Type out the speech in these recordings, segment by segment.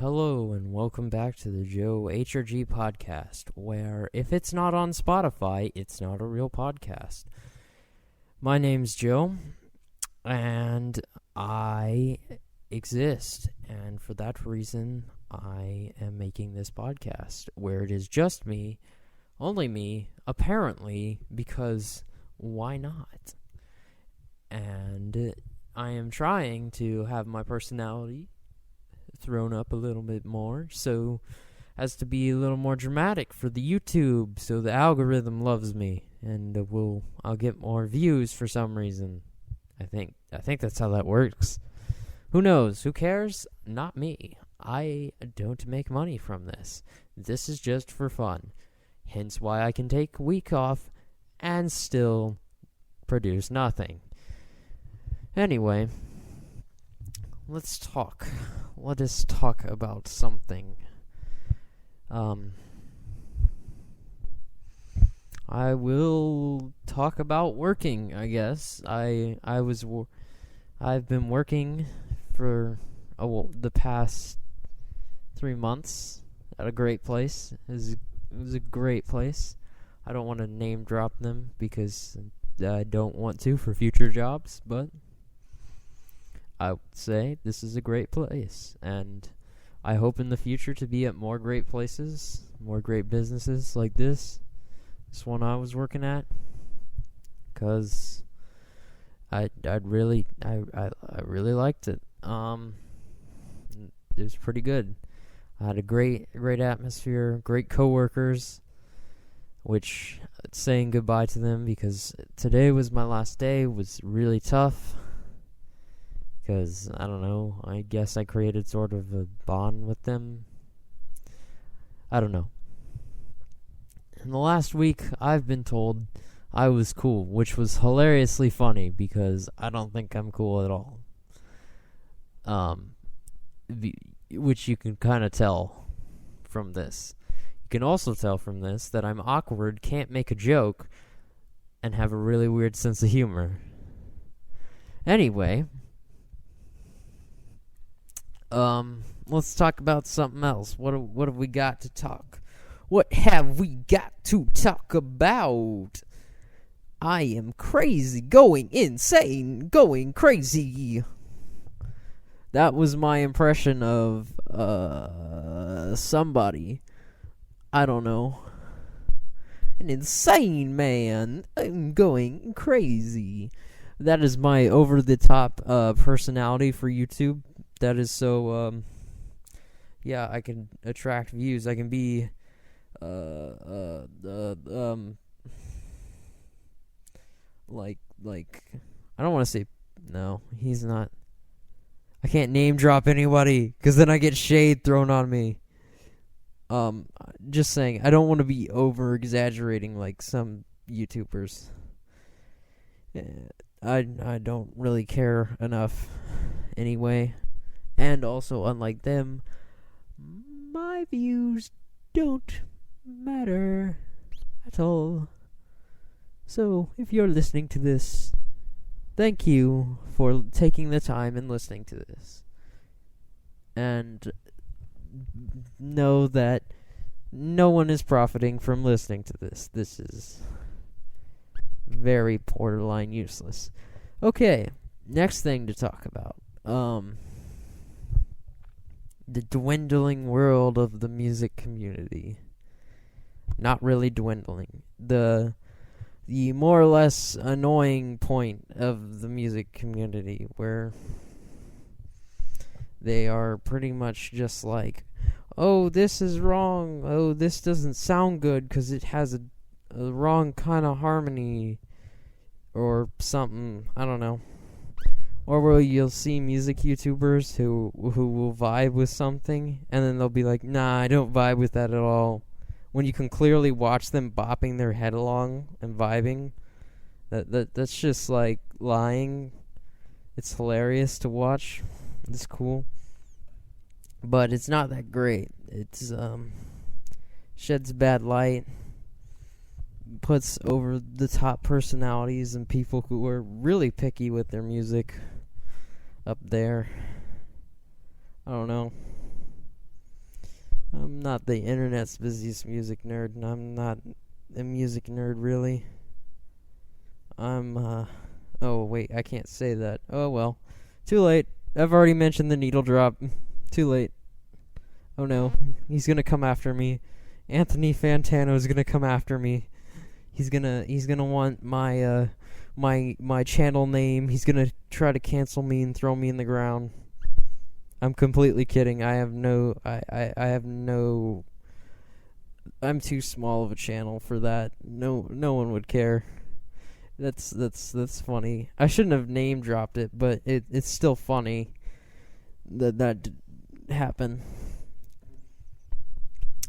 Hello and welcome back to the Joe HRG podcast, where if it's not on Spotify, it's not a real podcast. My name's Joe, and I exist, and for that reason, I am making this podcast, where it is just me, only me, apparently, because why not? And I am trying to have my personality thrown up a little bit more, so as to be a little more dramatic for the YouTube, so the algorithm loves me, and I'll get more views for some reason. I think that's how that works. Who knows? Who cares? Not me. I don't make money from this. This is just for fun. Hence why I can take a week off and still produce nothing. Anyway, let's talk. Let us talk about something. I will talk about working, I guess. I've been working for the past 3 months at a great place. It was a great place. I don't want to name drop them because I don't want to for future jobs, but I would say this is a great place, and I hope in the future to be at more great places, more great businesses like this one I was working at, because I really liked it. It was pretty good. I had a great atmosphere, great coworkers, which saying goodbye to them because today was my last day was really tough. Because, I don't know, I guess I created sort of a bond with them. I don't know. In the last week, I've been told I was cool, which was hilariously funny because I don't think I'm cool at all. Which you can kind of tell from this. You can also tell from this that I'm awkward, can't make a joke, and have a really weird sense of humor. Anyway, let's talk about something else. What have we got to talk? What have we got to talk about? I am crazy, going insane, going crazy. That was my impression of, somebody. I don't know. An insane man. I'm going crazy. That is my over-the-top, personality for YouTube. That is so, I can attract views. I can be, like, I don't want to say, no, he's not. I can't name drop anybody, because then I get shade thrown on me. Just saying, I don't want to be over-exaggerating like some YouTubers. I don't really care enough anyway. And also, unlike them, my views don't matter at all. So, if you're listening to this, thank you for taking the time and listening to this. And know that no one is profiting from listening to this. This is very borderline useless. Okay, next thing to talk about. The dwindling world of the music community. Not really dwindling. The more or less annoying point of the music community, where they are pretty much just like, oh, this is wrong. Oh, this doesn't sound good because it has a wrong kind of harmony or something. I don't know. Or where you'll see music YouTubers who will vibe with something, and then they'll be like, nah, I don't vibe with that at all. When you can clearly watch them bopping their head along and vibing. That's just like lying. It's hilarious to watch. It's cool. But it's not that great. It's sheds bad light. Puts over the top personalities and people who are really picky with their music up there. I don't know. not the internet's busiest music nerd, and I'm not a music nerd, really. Oh, wait, I can't say that. Oh, well. Too late. I've already mentioned the needle drop. Too late. Oh, no. He's gonna come after me. Anthony Fantano's gonna come after me. He's gonna want my channel name. He's gonna try to cancel me and throw me in the ground. I'm completely kidding. I have no I'm too small of a channel for that. No one would care. That's funny. I shouldn't have name dropped it, but it's still funny that happened.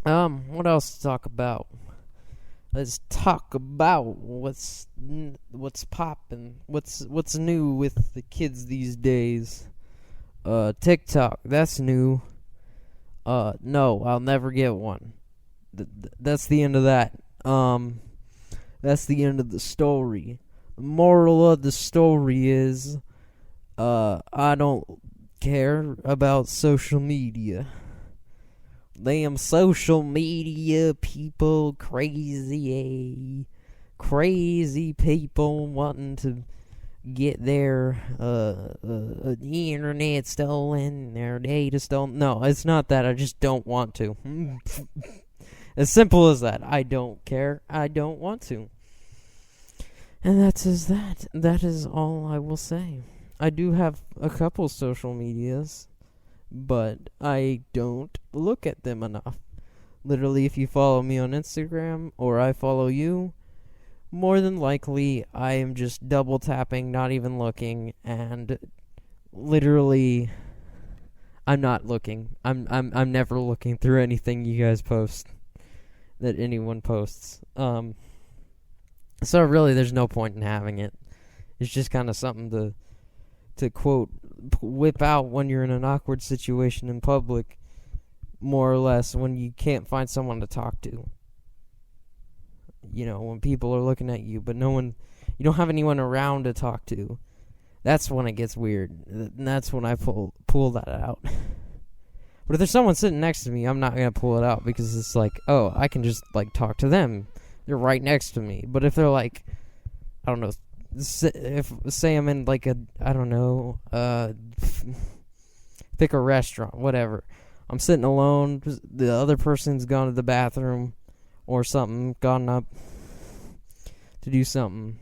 What else to talk about? Let's talk about what's poppin', what's new with the kids these days. TikTok, that's new. No, I'll never get one. That's the end of that. That's the end of the story. The moral of the story is, I don't care about social media. Damn social media people, crazy people wanting to get their internet stolen, their data stolen. No, it's not that. I just don't want to. As simple as that. I don't care. I don't want to. And that is that. That is all I will say. I do have a couple social medias, but I don't look at them enough. Literally, if you follow me on Instagram or I follow you, more than likely I am just double tapping, not even looking, and literally I'm not looking. I'm never looking through anything you guys post, that anyone posts. So really there's no point in having it. It's just kind of something to quote whip out when you're in an awkward situation in public, more or less, when you can't find someone to talk to. You know, when people are looking at you, but you don't have anyone around to talk to. That's when it gets weird. And that's when I pull that out. But if there's someone sitting next to me, I'm not going to pull it out, because it's like, oh, I can just, talk to them. They're right next to me. But if they're I don't know, say I'm in pick a restaurant, whatever. I'm sitting alone, the other person's gone to the bathroom or something, gone up to do something.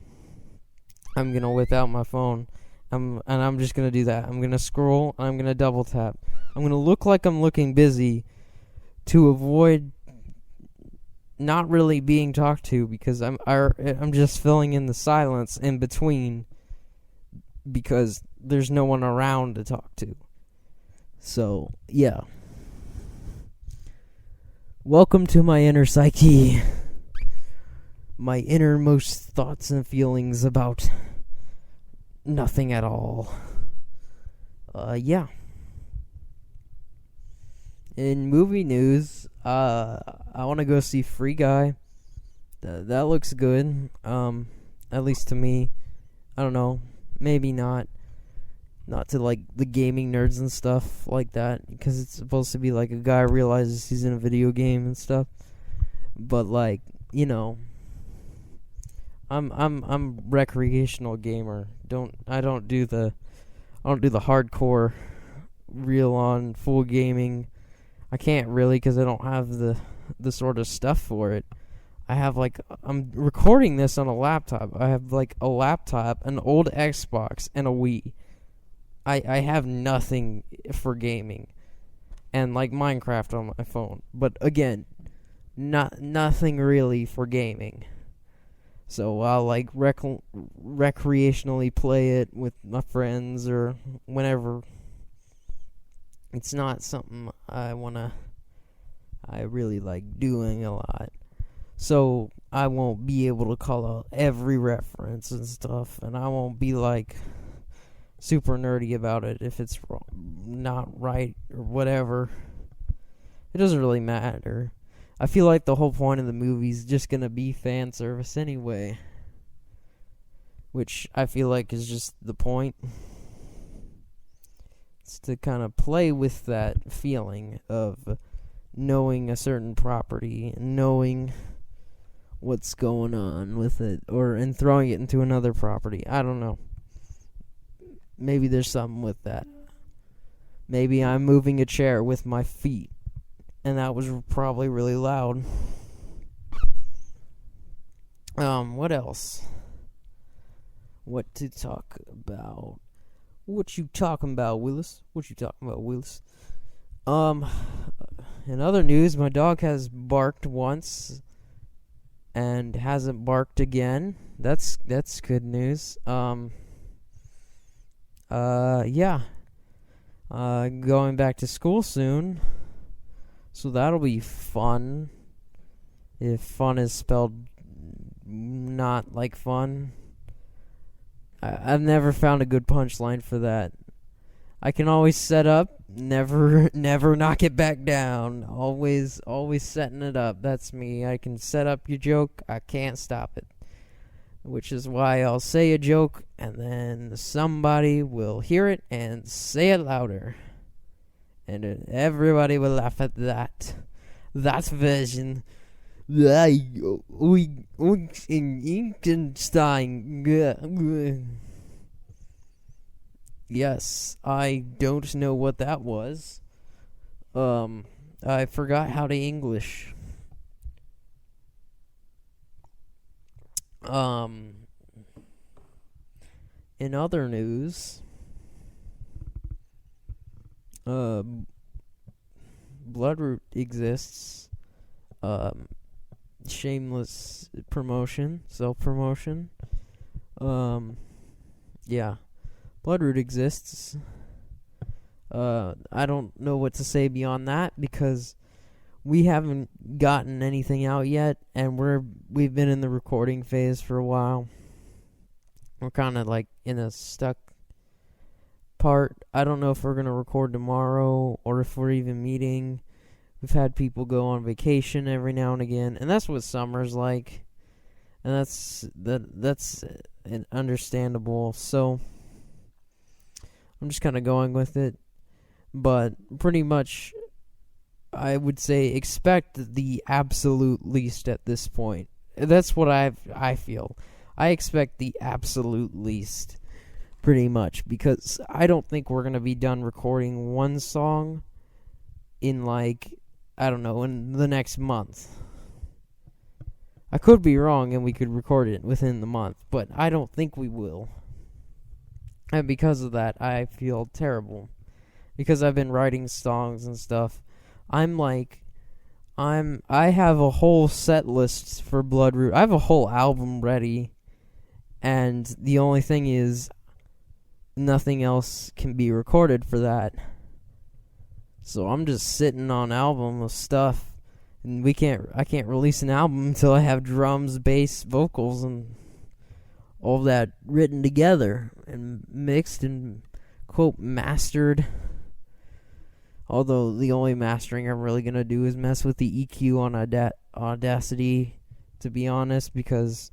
I'm going to whip out my phone, and I'm just going to do that. I'm going to scroll, and I'm going to double tap. I'm going to look like I'm looking busy to avoid not really being talked to, because I'm just filling in the silence in between, because there's no one around to talk to. So, yeah. Welcome to my inner psyche. My innermost thoughts and feelings about nothing at all. Yeah. In movie news, I want to go see Free Guy. That looks good. At least to me. I don't know. Maybe not. Not to the gaming nerds and stuff like that, because it's supposed to be a guy realizes he's in a video game and stuff. But I'm recreational gamer. I don't do the hardcore real on full gaming. I can't really, because I don't have the sort of stuff for it. I have I'm recording this on a laptop. I have a laptop, an old Xbox, and a Wii. I have nothing for gaming, and Minecraft on my phone. But again, nothing really for gaming. So I'll recreationally play it with my friends or whenever. It's not something I really like doing a lot. So I won't be able to call out every reference and stuff, and I won't be super nerdy about it if it's wrong, not right, or whatever. It doesn't really matter. I feel like the whole point of the movie is just gonna be fan service anyway, which I feel like is just the point. It's to kind of play with that feeling of knowing a certain property, knowing what's going on with it, and throwing it into another property. I don't know. Maybe there's something with that. Maybe I'm moving a chair with my feet, and that was probably really loud. What else? What to talk about? What you talking about, Willis? In other news, my dog has barked once and hasn't barked again. That's good news. Yeah. Going back to school soon, so that'll be fun. If fun is spelled not like fun. I've never found a good punchline for that. I can always set up, never knock it back down. Always setting it up. That's me. I can set up your joke. I can't stop it. Which is why I'll say a joke, and then somebody will hear it and say it louder. And everybody will laugh at that. That version. Yes, I don't know what that was. I forgot how to English. In other news, Bloodroot exists. Shameless promotion, self-promotion. Yeah. Bloodroot exists. I don't know what to say beyond that because we haven't gotten anything out yet, and we've been in the recording phase for a while. We're kind of like in a stuck part. I don't know if we're gonna record tomorrow or if we're even meeting. We've had people go on vacation every now and again, and that's what summer's like, and that's understandable. So I'm just kind of going with it, but pretty much I would say expect the absolute least at this point. That's what I feel. I expect the absolute least, pretty much, because I don't think we're going to be done recording one song in, like, I don't know, in the next month. I could be wrong and we could record it within the month, but I don't think we will. And because of that, I feel terrible. Because I've been writing songs and stuff. I have a whole set list for Bloodroot. I have a whole album ready. And the only thing is, nothing else can be recorded for that. So I'm just sitting on album of stuff. And I can't release an album until I have drums, bass, vocals, and all that written together and mixed and, quote, mastered. Although the only mastering I'm really going to do is mess with the EQ on Audacity, to be honest, because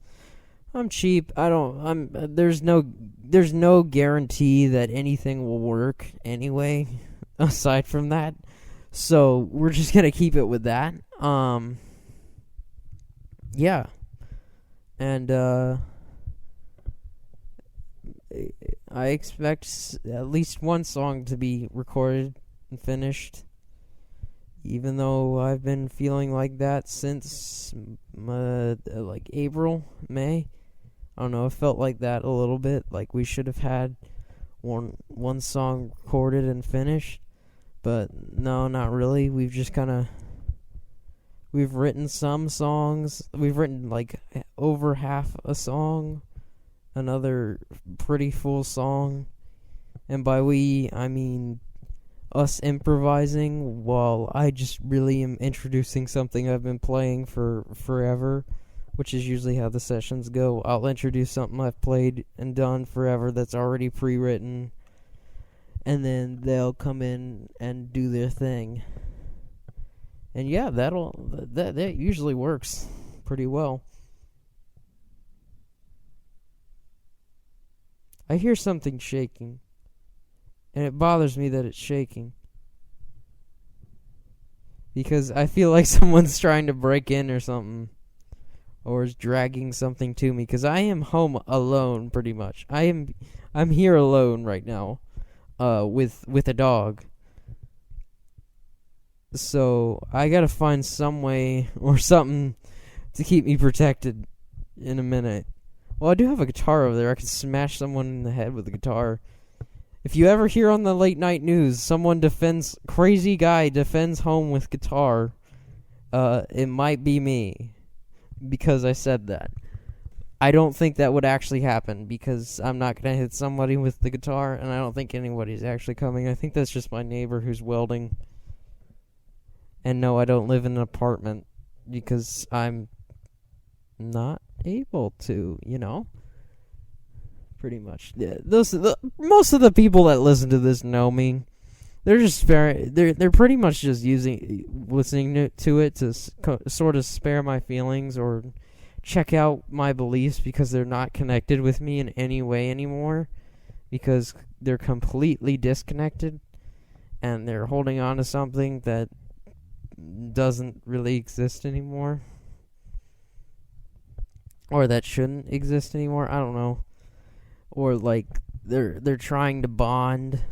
I'm cheap. There's no guarantee that anything will work anyway, aside from that. So we're just going to keep it with that. Yeah. And I expect at least one song to be recorded and finished, even though I've been feeling like that since like April, May. I don't know, it felt like that a little bit, like we should have had one song recorded and finished, but no, not really. We've written some songs. We've written like over half a song, another pretty full song, and by we, I mean us improvising while I just really am introducing something I've been playing for forever, which is usually how the sessions go. I'll introduce something I've played and done forever that's already pre-written, and then they'll come in and do their thing. And yeah, that usually works pretty well. I hear something shaking, and it bothers me that it's shaking. because I feel like someone's trying to break in or something, or is dragging something to me, because I am home alone pretty much. I'm here alone right now, with a dog. So I gotta find some way or something to keep me protected in a minute. Well, I do have a guitar over there. I could smash someone in the head with a guitar. If you ever hear on the late night news, crazy guy defends home with guitar, it might be me, because I said that. I don't think that would actually happen, because I'm not going to hit somebody with the guitar, and I don't think anybody's actually coming. I think that's just my neighbor who's welding. And no, I don't live in an apartment, because I'm not able to, pretty much. Yeah, most of the people that listen to this know me. They're pretty much just listening to it to sort of spare my feelings or check out my beliefs, because they're not connected with me in any way anymore, because they're completely disconnected and they're holding on to something that doesn't really exist anymore, or that shouldn't exist anymore. I don't know. Or like they're trying to bond,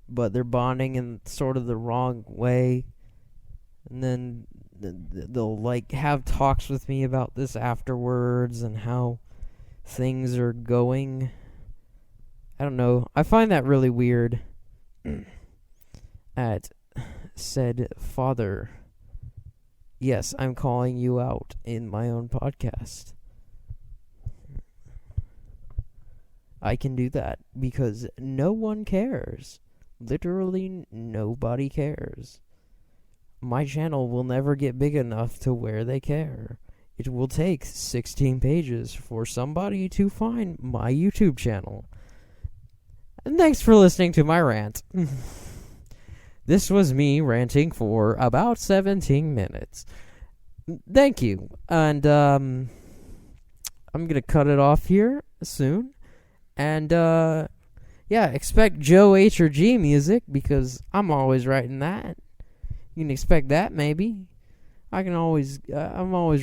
but they're bonding in sort of the wrong way, and then they'll like have talks with me about this afterwards and how things are going. I don't know. I find that really weird. Said father, yes, I'm calling you out in my own podcast. I can do that because no one cares. Literally nobody cares. My channel will never get big enough to where they care. It will take 16 pages for somebody to find my YouTube channel. And thanks for listening to my rant. This was me ranting for about 17 minutes. Thank you. And I'm going to cut it off here soon. And expect Joe H or G music, because I'm always writing that. You can expect that, maybe. I'm always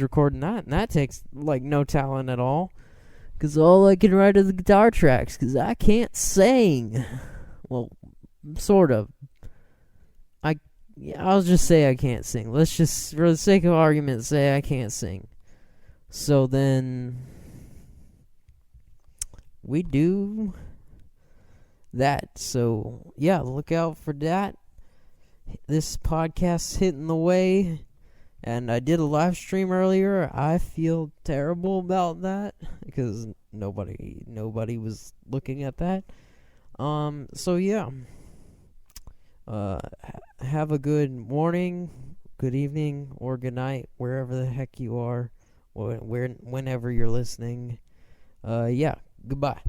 recording that, and that takes like no talent at all, because all I can write are the guitar tracks, because I can't sing. Well, sort of. I'll just say I can't sing. Let's just, for the sake of argument, say I can't sing. So then we do that. So yeah, look out for that. This podcast's hitting the way, and I did a live stream earlier. I feel terrible about that because nobody was looking at that. So yeah. Have a good morning, good evening, or good night, wherever the heck you are, whenever you're listening. Goodbye.